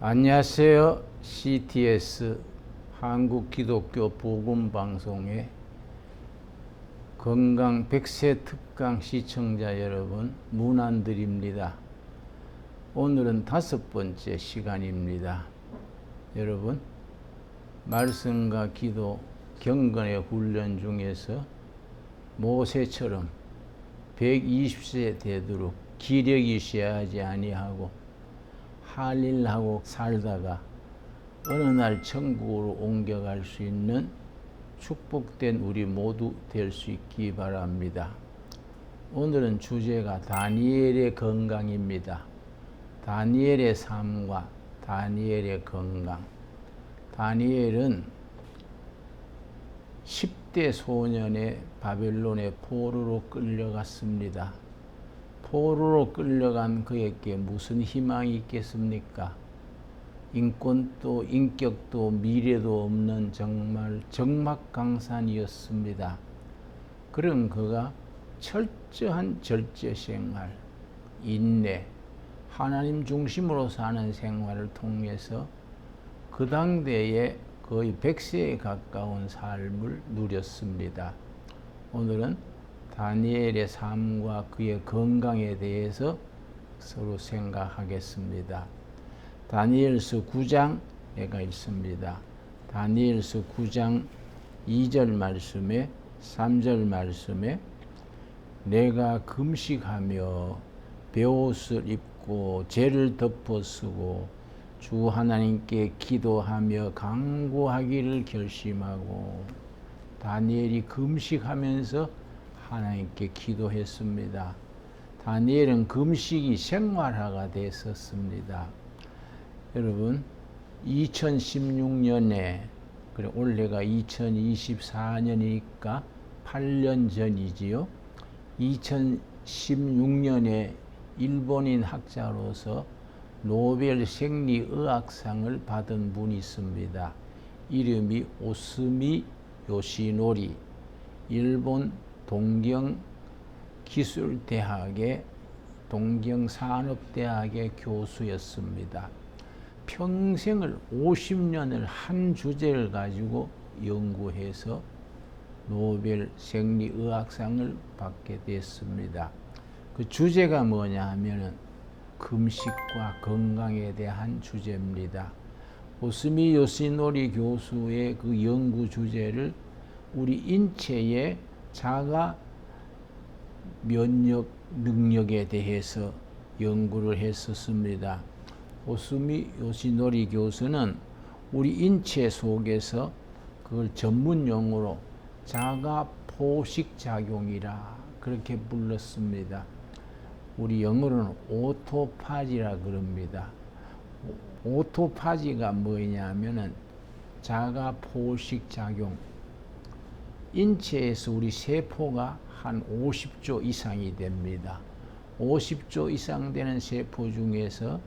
안녕하세요. CTS 한국기독교 복음방송의 건강 100세 특강 시청자 여러분 문안드립니다. 오늘은 5번째 시간입니다. 여러분, 말씀과 기도, 경건의 훈련 중에서 모세처럼 120세 되도록 기력이 쇠하지 아니하고 할 일하고 살다가 어느 날 천국으로 옮겨갈 수 있는 축복된 우리 모두 될 수 있기 바랍니다. 오늘은 주제가 다니엘의 건강입니다. 다니엘의 삶과 다니엘의 건강. 다니엘은 10대 소년의 바벨론의 포로로 끌려갔습니다. 포로로 끌려간 그에게 무슨 희망이 있겠습니까? 인권도 인격도 미래도 없는 정말 적막강산이었습니다. 그런 그가 철저한 절제생활, 인내, 하나님 중심으로 사는 생활을 통해서 그 당대에 거의 100세에 가까운 삶을 누렸습니다. 오늘은 다니엘의 삶과 그의 건강에 대해서 서로 생각하겠습니다. 다니엘서 9장에가 있습니다. 다니엘서 9장 2절 말씀에 3절 말씀에 내가 금식하며 베옷을 입고 죄를 덮어 쓰고 주 하나님께 기도하며 간구하기를 결심하고, 다니엘이 금식하면서 하나님께 기도했습니다. 다니엘은 금식이 생활화가 됐었습니다. 여러분, 2016년에, 그래 올해가 2024년이니까 8년 전이지요. 2016년에 일본인 학자로서 노벨 생리의학상을 받은 분이 있습니다. 이름이 오스미 요시노리, 일본 동경기술대학의 동경산업대학의 교수였습니다. 평생을 50년을 한 주제를 가지고 연구해서 노벨 생리의학상을 받게 됐습니다. 그 주제가 뭐냐 하면은 금식과 건강에 대한 주제입니다. 오스미 요시노리 교수의 그 연구 주제를 우리 인체의 자가 면역 능력에 대해서 연구를 했었습니다. 오스미 요시노리 교수는 우리 인체 속에서 그걸 전문 용어로 자가 포식 작용이라 그렇게 불렀습니다. 우리 영어로는 오토파지라 그럽니다. 오토파지가 뭐냐면은 자가 포식 작용. 인체에서 우리 세포가 한 50조 이상이 됩니다. 50조 이상 되는 세포 중에서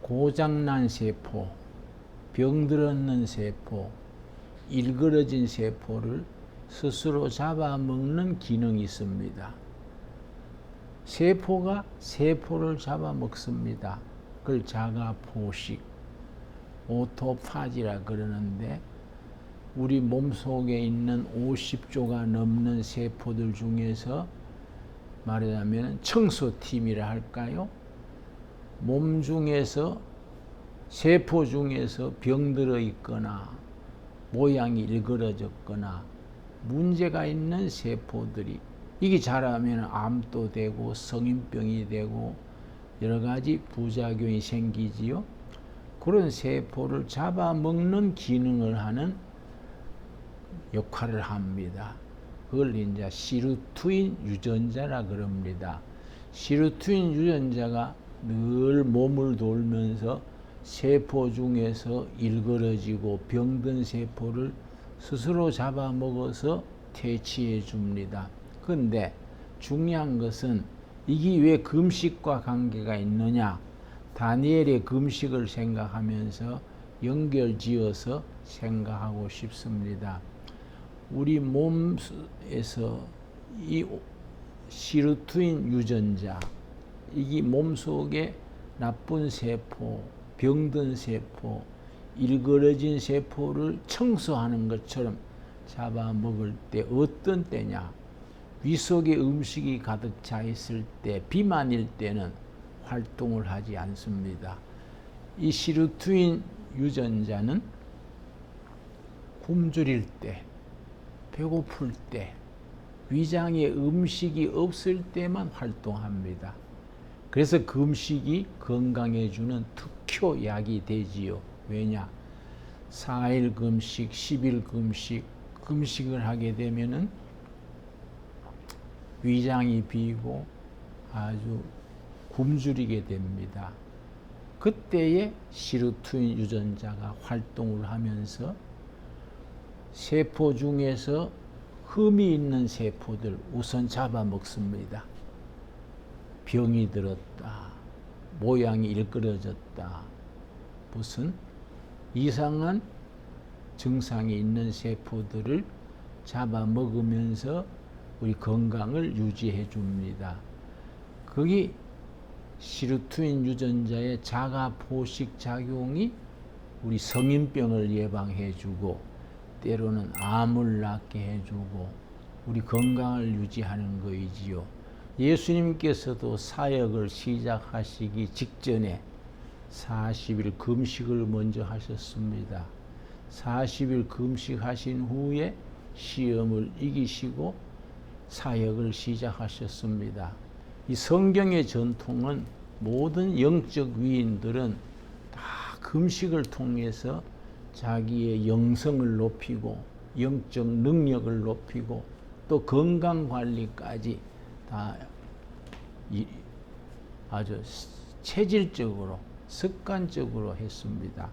고장난 세포, 병들었는 세포, 일그러진 세포를 스스로 잡아먹는 기능이 있습니다. 세포가 세포를 잡아먹습니다. 그걸 자가 포식, 오토파지라 그러는데, 우리 몸속에 있는 50조가 넘는 세포들 중에서 말하자면 청소팀이라 할까요? 몸 중에서, 세포 중에서 병들어 있거나 모양이 일그러졌거나 문제가 있는 세포들이, 이게 자라면 암도 되고 성인병이 되고 여러 가지 부작용이 생기지요. 그런 세포를 잡아먹는 기능을 하는 역할을 합니다. 그걸 이제 시루투인 유전자라 그럽니다. 시루투인 유전자가 늘 몸을 돌면서 세포 중에서 일그러지고 병든 세포를 스스로 잡아먹어서 퇴치해 줍니다. 그런데 중요한 것은 이게 왜 금식과 관계가 있느냐? 다니엘의 금식을 생각하면서 연결지어서 생각하고 싶습니다. 우리 몸에서 이 시루투인 유전자, 이게 몸속에 나쁜 세포, 병든 세포, 일그러진 세포를 청소하는 것처럼 잡아먹을 때 어떤 때냐? 위 속에 음식이 가득 차 있을 때, 비만일 때는 활동을 하지 않습니다. 이 시루투인 유전자는 굶주릴 때, 배고플 때, 위장에 음식이 없을 때만 활동합니다. 그래서 금식이 건강해 주는 특효약이 되지요. 왜냐? 4일 금식, 10일 금식, 금식을 하게 되면은 위장이 비고 아주 굶주리게 됩니다. 그때에 시루투인 유전자가 활동을 하면서 세포 중에서 흠이 있는 세포들 우선 잡아먹습니다. 병이 들었다, 모양이 일그러졌다, 무슨 이상한 증상이 있는 세포들을 잡아먹으면서 우리 건강을 유지해 줍니다. 거기 시루투인 유전자의 자가 포식 작용이 우리 성인병을 예방해 주고 때로는 암을 낫게 해 주고 우리 건강을 유지하는 거이지요. 예수님께서도 사역을 시작하시기 직전에 40일 금식을 먼저 하셨습니다. 40일 금식하신 후에 시험을 이기시고 사역을 시작하셨습니다. 이 성경의 전통은 모든 영적 위인들은 다 금식을 통해서 자기의 영성을 높이고 영적 능력을 높이고 또 건강관리까지 다 아주 체질적으로 습관적으로 했습니다.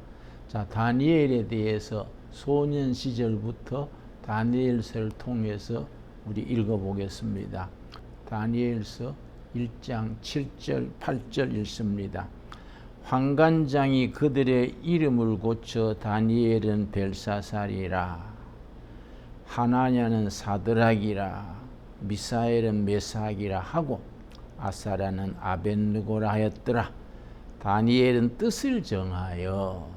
자, 다니엘에 대해서 소년 시절부터 다니엘서를 통해서 우리 읽어보겠습니다. 다니엘서 1장 7절 8절 읽습니다. 환관장이 그들의 이름을 고쳐 다니엘은 벨사살이라, 하나냐는 사드락이라, 미사엘은 메삭이라 하고 아사라는 아벳느고라 하였더라. 다니엘은 뜻을 정하여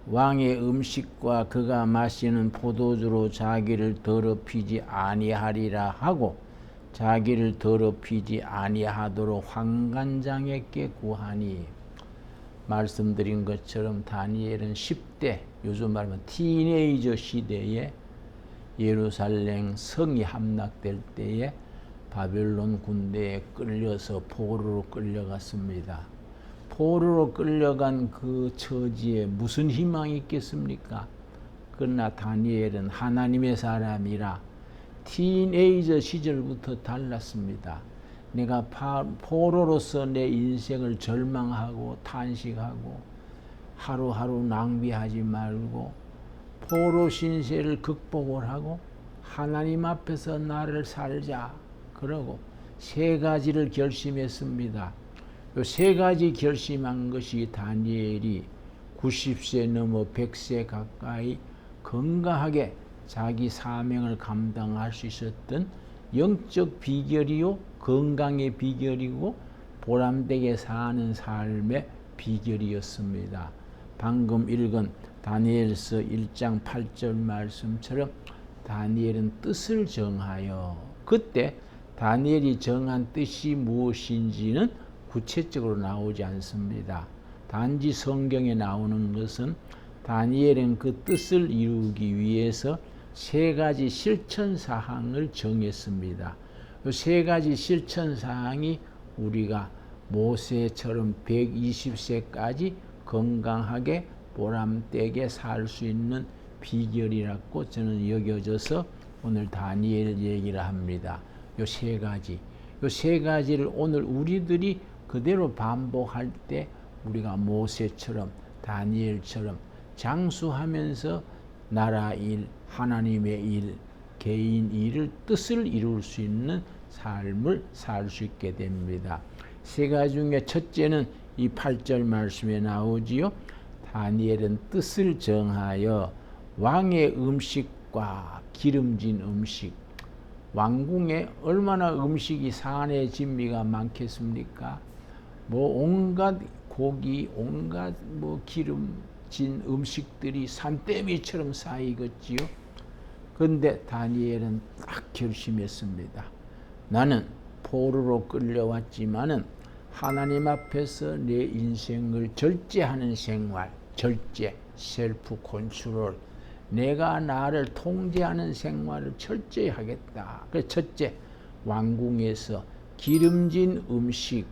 왕의 음식과 그가 마시는 포도주로 자기를 더럽히지 아니하리라 하고 자기를 더럽히지 아니하도록 환관장에게 구하니, 말씀드린 것처럼 다니엘은 10대, 요즘 말하면 티네이저 시대에 예루살렘 성이 함락될 때에 바벨론 군대에 끌려서 포로로 끌려갔습니다. 포로로 끌려간 그 처지에 무슨 희망이 있겠습니까? 그러나 다니엘은 하나님의 사람이라 티네이저 시절부터 달랐습니다. 내가 포로로서 내 인생을 절망하고 탄식하고 하루하루 낭비하지 말고 포로 신세를 극복을 하고 하나님 앞에서 나를 살자, 그러고 세 가지를 결심했습니다. 이 세 가지 결심한 것이 다니엘이 90세 넘어 100세 가까이 건강하게 자기 사명을 감당할 수 있었던 영적 비결이요, 건강의 비결이고 보람되게 사는 삶의 비결이었습니다. 방금 읽은 다니엘서 1장 8절 말씀처럼 다니엘은 뜻을 정하여, 그때 다니엘이 정한 뜻이 무엇인지는 구체적으로 나오지 않습니다. 단지 성경에 나오는 것은 다니엘은 그 뜻을 이루기 위해서 세 가지 실천 사항을 정했습니다. 그 세 가지 실천 사항이 우리가 모세처럼 120세까지 건강하게 보람되게 살 수 있는 비결이라고 저는 여겨져서 오늘 다니엘 얘기를 합니다. 요 세 가지, 요 세 가지를 오늘 우리들이 그대로 반복할 때 우리가 모세처럼 다니엘처럼 장수하면서 나라 일, 하나님의 일, 개인 일을 뜻을 이룰 수 있는 삶을 살 수 있게 됩니다. 세 가지 중에 첫째는 이 8절 말씀에 나오지요. 다니엘은 뜻을 정하여 왕의 음식과 기름진 음식, 왕궁에 얼마나 음식이 산의 진미가 많겠습니까? 뭐 온갖 고기 온갖 기름진 음식들이 산더미처럼 쌓이겠지요. 그런데 다니엘은 딱 결심했습니다. 나는 포로로 끌려왔지만은 하나님 앞에서 내 인생을 절제하는 생활, 절제, 셀프 컨트롤, 내가 나를 통제하는 생활을 철저히 하겠다. 그래서 첫째, 왕궁에서 기름진 음식,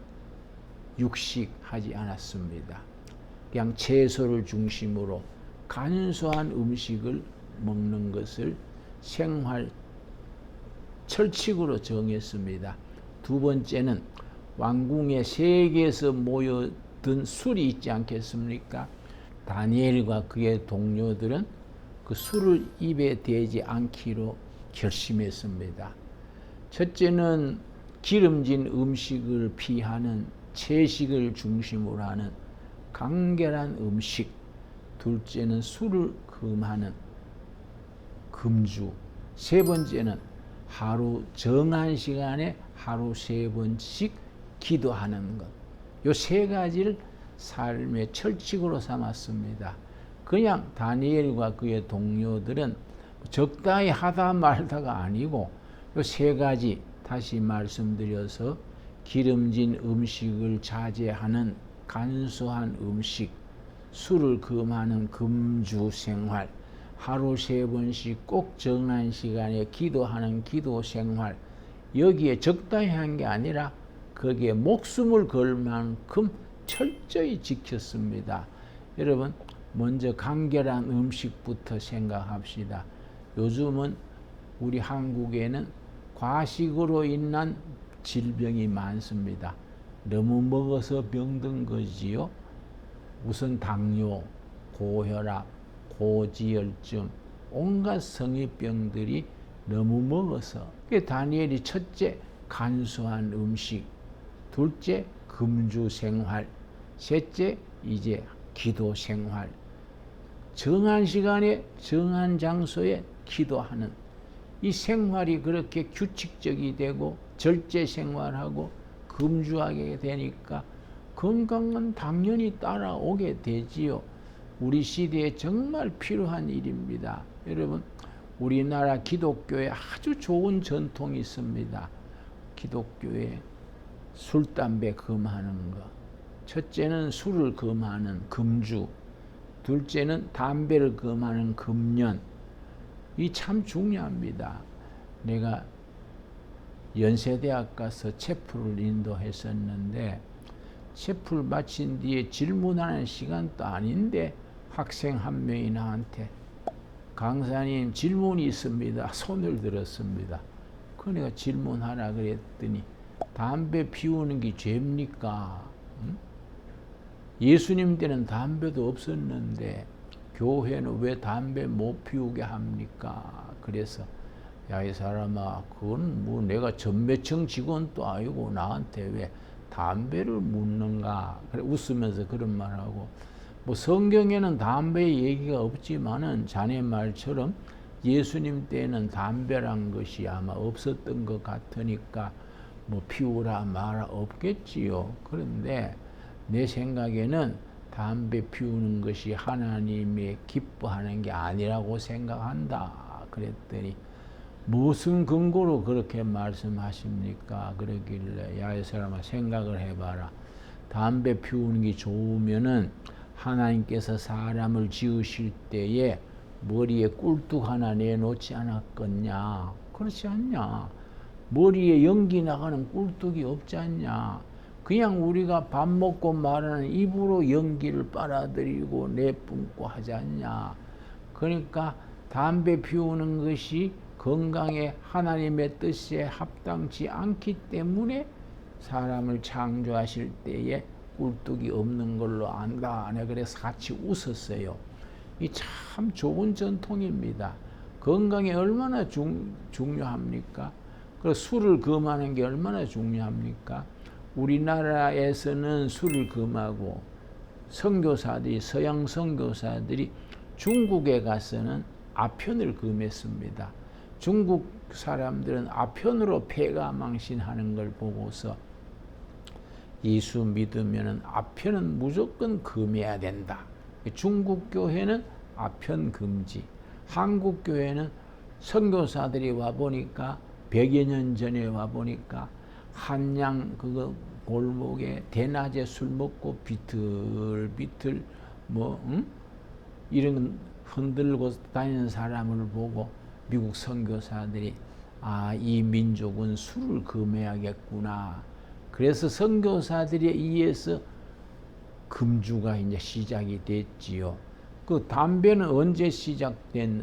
육식 하지 않았습니다. 그냥 채소를 중심으로 간소한 음식을 먹는 것을 생활 철칙으로 정했습니다. 두 번째는 왕궁의 세계에서 모여든 술이 있지 않겠습니까? 다니엘과 그의 동료들은 그 술을 입에 대지 않기로 결심했습니다. 첫째는 기름진 음식을 피하는 채식을 중심으로 하는 간결한 음식, 둘째는 술을 금하는 금주, 세 번째는 하루 정한 시간에 하루 3번씩 기도하는 것. 요 세 가지를 삶의 철칙으로 삼았습니다. 그냥 다니엘과 그의 동료들은 적당히 하다 말다가 아니고 요 세 가지 다시 말씀드려서 기름진 음식을 자제하는 간소한 음식, 술을 금하는 금주 생활, 하루 3번씩 꼭 정한 시간에 기도하는 기도 생활, 여기에 적당히 한 게 아니라 거기에 목숨을 걸 만큼 철저히 지켰습니다. 여러분, 먼저 간결한 음식부터 생각합시다. 요즘은 우리 한국에는 과식으로 인한 질병이 많습니다. 너무 먹어서 병든 거지요. 우선 당뇨, 고혈압, 고지혈증, 온갖 성인병들이 너무 먹어서. 다니엘이 첫째, 간소한 음식, 둘째, 금주 생활, 셋째, 이제 기도 생활. 정한 시간에 정한 장소에 기도하는 이 생활이 그렇게 규칙적이 되고 절제 생활하고 금주하게 되니까 건강은 당연히 따라오게 되지요. 우리 시대에 정말 필요한 일입니다. 여러분, 우리나라 기독교에 아주 좋은 전통이 있습니다. 기독교에 술, 담배 금하는 것. 첫째는 술을 금하는 금주, 둘째는 담배를 금하는 금년. 이 참 중요합니다. 내가 연세대학 가서 체프를 인도했었는데 체프를 마친 뒤에 질문하는 시간도 아닌데 학생 한 명이 나한테 강사님 질문이 있습니다. 손을 들었습니다. 그 내가 질문하라 그랬더니 담배 피우는 게 죄입니까? 응? 예수님 때는 담배도 없었는데 교회는 왜 담배 못 피우게 합니까? 그래서 야, 이 사람아, 그건 뭐 내가 전매청 직원도 아니고 나한테 왜 담배를 묻는가? 그래 웃으면서 그런 말하고, 뭐 성경에는 담배 얘기가 없지만은 자네 말처럼 예수님 때는 담배란 것이 아마 없었던 것 같으니까 뭐 피우라 마라 없겠지요. 그런데 내 생각에는 담배 피우는 것이 하나님이 기뻐하는 게 아니라고 생각한다. 그랬더니 무슨 근거로 그렇게 말씀하십니까? 그러길래 야, 이 사람아, 생각을 해봐라. 담배 피우는 게 좋으면은 하나님께서 사람을 지으실 때에 머리에 꿀뚝 하나 내놓지 않았겠냐? 그렇지 않냐? 머리에 연기 나가는 꿀뚝이 없지 않냐? 그냥 우리가 밥 먹고 말하는 입으로 연기를 빨아들이고 내뿜고 하지 않냐? 그러니까 담배 피우는 것이 건강에 하나님의 뜻에 합당치 않기 때문에 사람을 창조하실 때에 꿀뚝이 없는 걸로 안다. 내가 그래서 같이 웃었어요. 이 참 좋은 전통입니다. 건강에 얼마나 중요합니까? 그리고 술을 금하는 게 얼마나 중요합니까? 우리나라에서는 술을 금하고 선교사들이, 서양 선교사들이 중국에 가서는 아편을 금했습니다. 중국 사람들은 아편으로 폐가망신하는 걸 보고서 예수 믿으면은 아편은 무조건 금해야 된다. 중국 교회는 아편 금지. 한국 교회는 선교사들이 와 보니까 100여 년 전에 와 보니까 한양 그거 골목에 대낮에 술 먹고 비틀비틀 이런 흔들고 다니는 사람을 보고 미국 선교사들이 이 민족은 술을 금해야겠구나. 그래서 선교사들에 의해서 금주가 이제 시작이 됐지요. 그 담배는 언제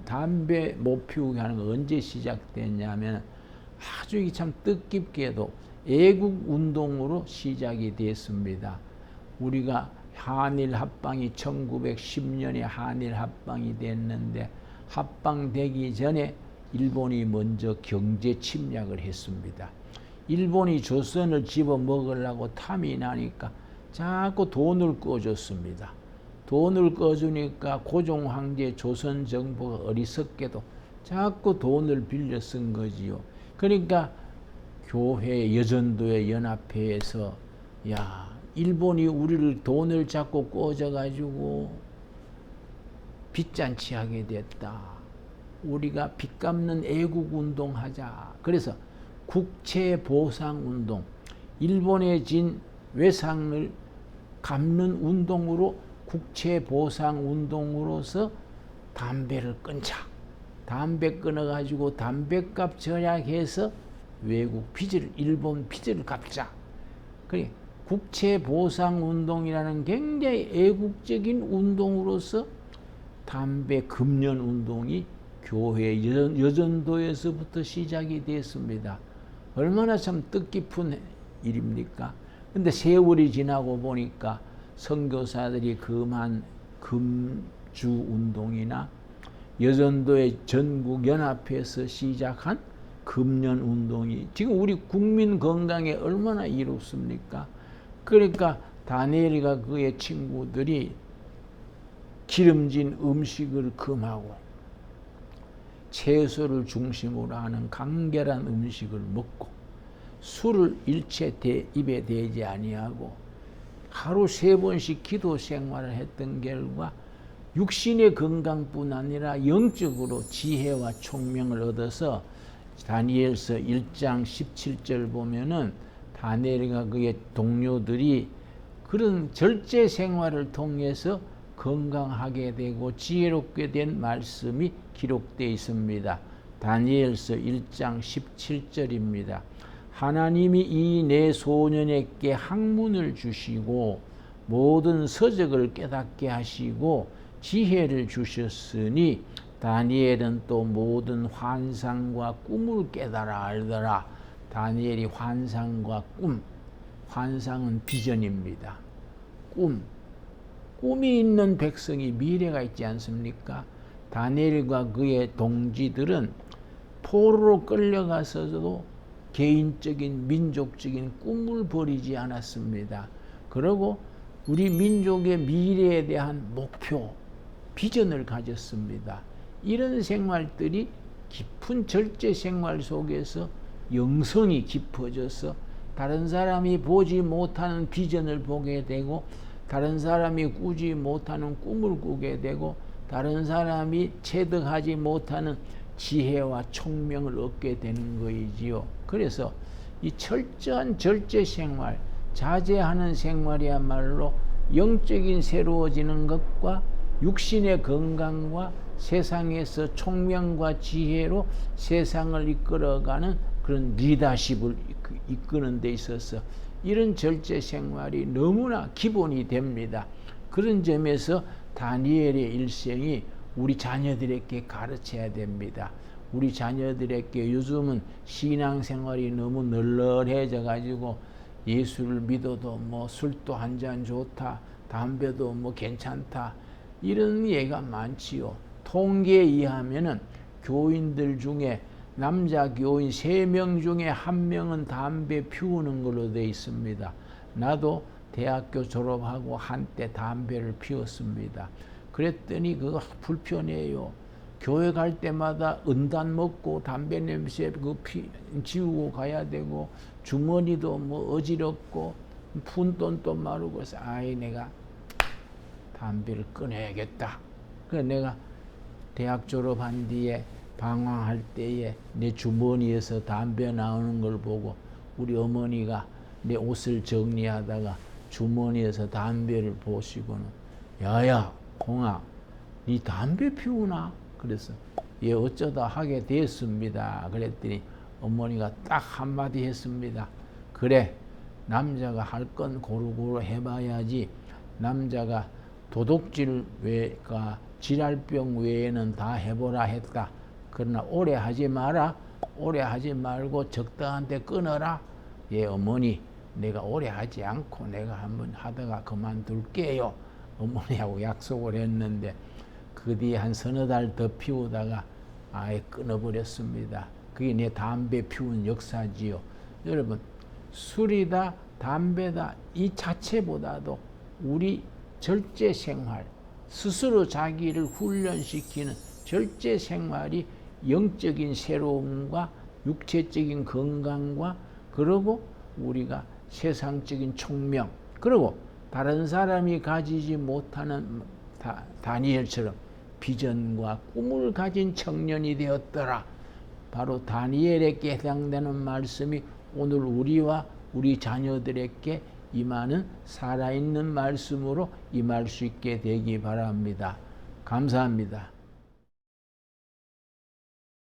담배 못 피우게 하는 거 언제 시작됐냐면 아주 참 뜻깊게도 애국 운동으로 시작이 됐습니다. 우리가 한일 합방이 1910년에 한일 합방이 됐는데 합방되기 전에 일본이 먼저 경제 침략을 했습니다. 일본이 조선을 집어먹으려고 탐이 나니까 자꾸 돈을 꺼줬습니다. 돈을 꺼주니까 고종 황제 조선 정부가 어리석게도 자꾸 돈을 빌려 쓴 거지요. 그러니까 교회 여전도의 연합회에서 일본이 우리를 돈을 자꾸 꿔줘가지고 빚잔치 하게 됐다. 우리가 빚 갚는 애국운동 하자. 그래서 국채보상운동, 일본에 진 외상을 갚는 운동으로 국채보상운동으로서 담배를 끊자. 담배 끊어가지고 담배값 절약해서 외국 빚을, 일본 빚을 갚자. 그래, 국채보상운동이라는 굉장히 애국적인 운동으로서 담배 금연 운동이 교회 여전도에서부터 시작이 됐습니다. 얼마나 참 뜻깊은 일입니까? 근데 세월이 지나고 보니까 선교사들이 금한 금주 운동이나 여전도의 전국 연합회에서 시작한 금연 운동이 지금 우리 국민 건강에 얼마나 이롭습니까? 그러니까 다니엘이가 그의 친구들이 기름진 음식을 금하고 채소를 중심으로 하는 간결한 음식을 먹고 술을 일체 입에 대지 아니하고 하루 3번씩 기도 생활을 했던 결과 육신의 건강뿐 아니라 영적으로 지혜와 총명을 얻어서 다니엘서 1장 17절 보면은 다니엘과 그의 동료들이 그런 절제 생활을 통해서 건강하게 되고 지혜롭게 된 말씀이 기록되어 있습니다. 다니엘서 1장 17절입니다. 하나님이 이 네 소년에게 학문을 주시고 모든 서적을 깨닫게 하시고 지혜를 주셨으니 다니엘은 또 모든 환상과 꿈을 깨달아 알더라. 다니엘이 환상과 환상은 비전입니다. 꿈이 있는 백성이 미래가 있지 않습니까? 다니엘과 그의 동지들은 포로로 끌려가서도 개인적인 민족적인 꿈을 버리지 않았습니다. 그리고 우리 민족의 미래에 대한 목표, 비전을 가졌습니다. 이런 생활들이 깊은 절제 생활 속에서 영성이 깊어져서 다른 사람이 보지 못하는 비전을 보게 되고 다른 사람이 꾸지 못하는 꿈을 꾸게 되고 다른 사람이 체득하지 못하는 지혜와 총명을 얻게 되는 것이지요. 그래서 이 철저한 절제 생활, 자제하는 생활이야말로 영적인 새로워지는 것과 육신의 건강과 세상에서 총명과 지혜로 세상을 이끌어가는 그런 리더십을 이끄는 데 있어서 이런 절제 생활이 너무나 기본이 됩니다. 그런 점에서 다니엘의 일생이 우리 자녀들에게 가르쳐야 됩니다. 우리 자녀들에게 요즘은 신앙생활이 너무 널널해져 가지고 예수를 믿어도 술도 한 잔 좋다, 담배도 괜찮다, 이런 얘기가 많지요. 통계에 의하면은 교인들 중에 남자 교인 3명 중에 1명은 담배 피우는 걸로 되어 있습니다. 나도 대학교 졸업하고 한때 담배를 피웠습니다. 그랬더니 그거 불편해요. 교회 갈 때마다 은단 먹고 담배 냄새 지우고 가야 되고 주머니도 어지럽고 푼 돈도 마르고 해서 아이 내가 담배를 끊어야겠다. 그래서 내가 대학 졸업한 뒤에 방황할 때에 내 주머니에서 담배 나오는 걸 보고 우리 어머니가 내 옷을 정리하다가 주머니에서 담배를 보시고는 야야 공아 니 담배 피우나? 그래서 예 어쩌다 하게 됐습니다. 그랬더니 어머니가 딱 한마디 했습니다. 그래 남자가 할 건 고루고루 해봐야지 남자가 도둑질 외가 지랄병 외에는 다 해보라 했다. 그러나 오래 하지 마라. 오래 하지 말고 적당한 때 끊어라. 예 어머니 내가 오래 하지 않고 내가 한번 하다가 그만둘게요. 어머니하고 약속을 했는데 그 뒤에 한 서너 달 더 피우다가 아예 끊어버렸습니다. 그게 내 담배 피운 역사지요. 여러분 술이다 담배다 이 자체보다도 우리 절제 생활 스스로 자기를 훈련시키는 절제 생활이 영적인 새로움과 육체적인 건강과 그리고 우리가 세상적인 총명 그리고 다른 사람이 가지지 못하는 다니엘처럼 비전과 꿈을 가진 청년이 되었더라. 바로 다니엘에게 해당되는 말씀이 오늘 우리와 우리 자녀들에게 임하는 살아있는 말씀으로 임할 수 있게 되기 바랍니다. 감사합니다.